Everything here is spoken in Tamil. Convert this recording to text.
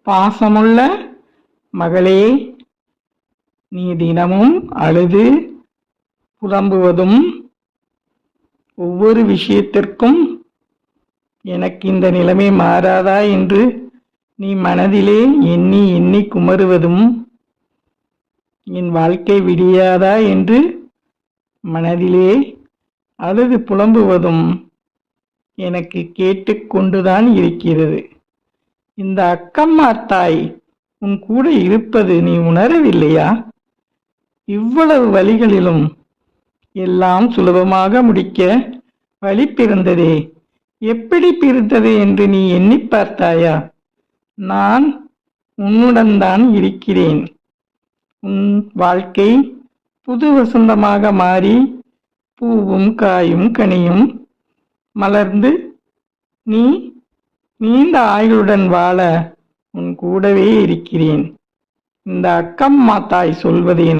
பாசமுள்ள மகளே, நீ தினமும் அழுது புலம்புவதும் ஒவ்வொரு விஷயத்திற்கும் எனக்கு இந்த நிலைமை மாறாதா என்று நீ மனதிலே எண்ணி எண்ணி குமருவதும், என் வாழ்க்கை விடியாதா என்று மனதிலே அழுது புலம்புவதும் எனக்கு கேட்டுக்கொண்டுதான் இருக்கிறது. இந்த அக்கம்மார் தாய் உன் கூட இருப்பது நீ உணரவில்லையா? இவ்வளவு வழிகளிலும் எல்லாம் சுலபமாக முடிக்க வழி பிறந்ததே, எப்படி பிறந்தது என்று நீ எண்ணி பார்த்தாயா? நான் உன்னுடன் தான் இருக்கிறேன். உன் வாழ்க்கை புது வசந்தமாக மாறி பூவும் காயும் கனியும் மலர்ந்து நீ நீண்ட ஆயுளுடன் வாழ உன் கூடவே இருக்கிறேன். இந்த அக்கம்மா தாய் சொல்வதே